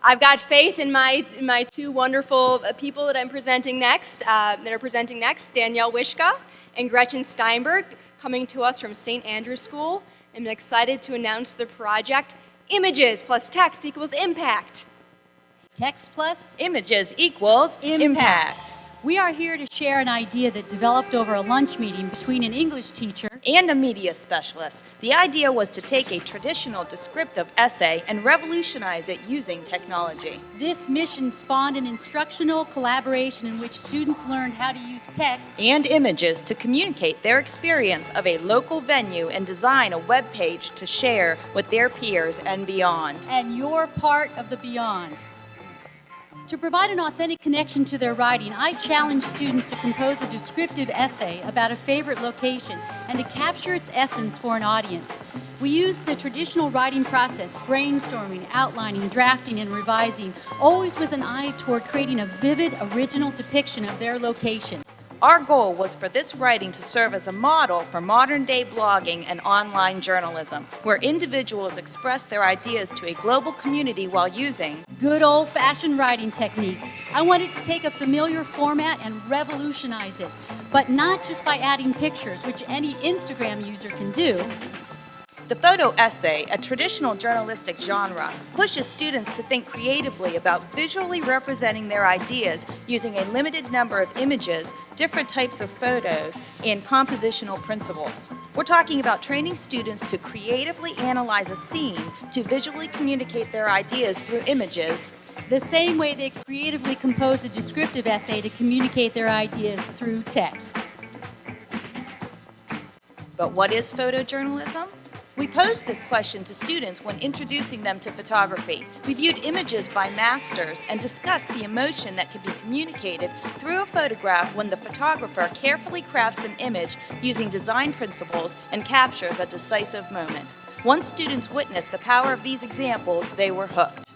I've got faith in my two wonderful people that I'm presenting next, Danielle Wishka and Gretchen Steinberg, coming to us from St. Andrew's School. I'm excited to announce the project, Images plus Text equals Impact. Text plus images equals impact. We are here to share an idea that developed over a lunch meeting between an English teacher and a media specialist. The idea was to take a traditional descriptive essay and revolutionize it using technology. This mission spawned an instructional collaboration in which students learned how to use text and images to communicate their experience of a local venue and design a web page to share with their peers and beyond. And you're part of the beyond. To provide an authentic connection to their writing, I challenge students to compose a descriptive essay about a favorite location and to capture its essence for an audience. We use the traditional writing process, brainstorming, outlining, drafting, and revising, always with an eye toward creating a vivid, original depiction of their location. Our goal was for this writing to serve as a model for modern-day blogging and online journalism, where individuals express their ideas to a global community while using good old-fashioned writing techniques. I wanted to take a familiar format and revolutionize it, but not just by adding pictures, which any Instagram user can do. The photo essay, a traditional journalistic genre, pushes students to think creatively about visually representing their ideas using a limited number of images, different types of photos, and compositional principles. We're talking about training students to creatively analyze a scene to visually communicate their ideas through images, the same way they creatively compose a descriptive essay to communicate their ideas through text. But what is photojournalism? We posed this question to students when introducing them to photography. We viewed images by masters and discussed the emotion that can be communicated through a photograph when the photographer carefully crafts an image using design principles and captures a decisive moment. Once students witnessed the power of these examples, they were hooked.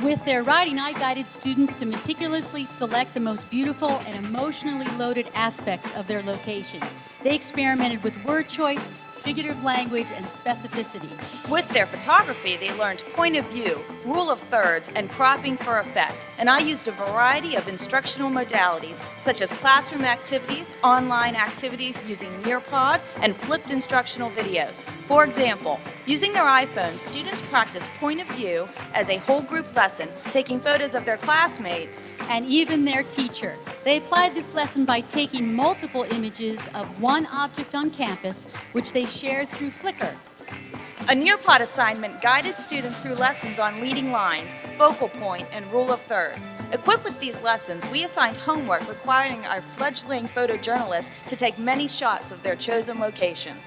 With their writing, I guided students to meticulously select the most beautiful and emotionally loaded aspects of their location. They experimented with word choice, figurative language, and specificity. With their photography, they learned point of view, rule of thirds, and cropping for effect. And I used a variety of instructional modalities, such as classroom activities, online activities using Nearpod, and flipped instructional videos. For example, using their iPhones, students practiced point of view as a whole group lesson, taking photos of their classmates and even their teacher. They applied this lesson by taking multiple images of one object on campus, which they shared through Flickr. A Nearpod assignment guided students through lessons on leading lines, focal point, and rule of thirds. Equipped with these lessons, we assigned homework requiring our fledgling photojournalists to take many shots of their chosen location.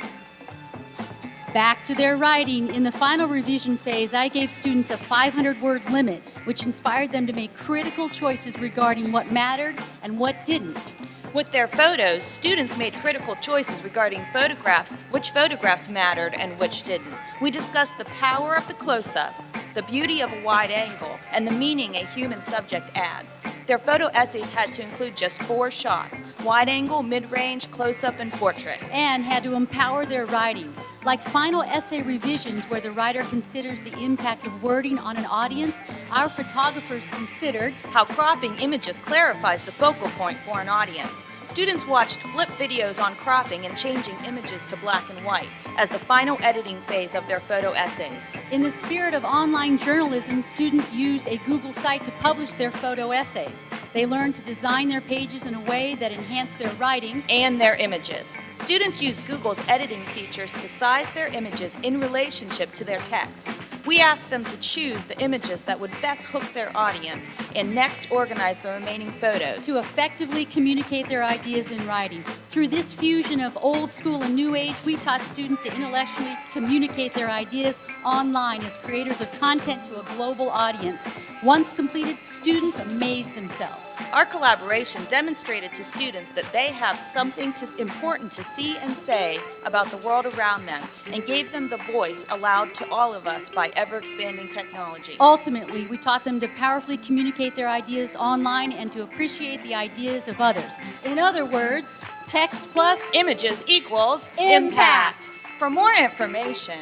Back to their writing, in the final revision phase, I gave students a 500-word limit, which inspired them to make critical choices regarding what mattered and what didn't. With their photos, students made critical choices regarding photographs, which photographs mattered and which didn't. We discussed the power of the close-up, the beauty of a wide angle, and the meaning a human subject adds. Their photo essays had to include just 4 shots: wide angle, mid-range, close-up, and portrait. And had to empower their writing. Like final essay revisions where the writer considers the impact of wording on an audience, our photographers considered how cropping images clarifies the focal point for an audience. Students watched flip videos on cropping and changing images to black and white as the final editing phase of their photo essays. In the spirit of online journalism, students used a Google site to publish their photo essays. They learned to design their pages in a way that enhanced their writing and their images. Students used Google's editing features to size their images in relationship to their text. We asked them to choose the images that would best hook their audience and next organize the remaining photos to effectively communicate their ideas in writing. Through this fusion of old school and new age, we taught students to intellectually communicate their ideas online as creators of content to a global audience. Once completed, students amazed themselves. Our collaboration demonstrated to students that they have something important to see and say about the world around them and gave them the voice allowed to all of us by ever-expanding technology. Ultimately, we taught them to powerfully communicate their ideas online and to appreciate the ideas of others. In other words, text plus images equals impact. For more information,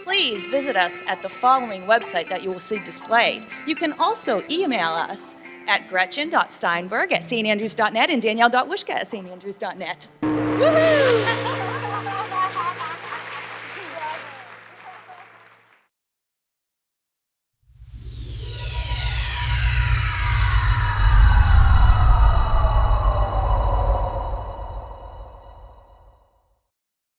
Please visit us at the following website that you will see displayed. You can also email us at gretchen.steinberg@standrews.net and danielle.wishka@standrews.net. Woohoo!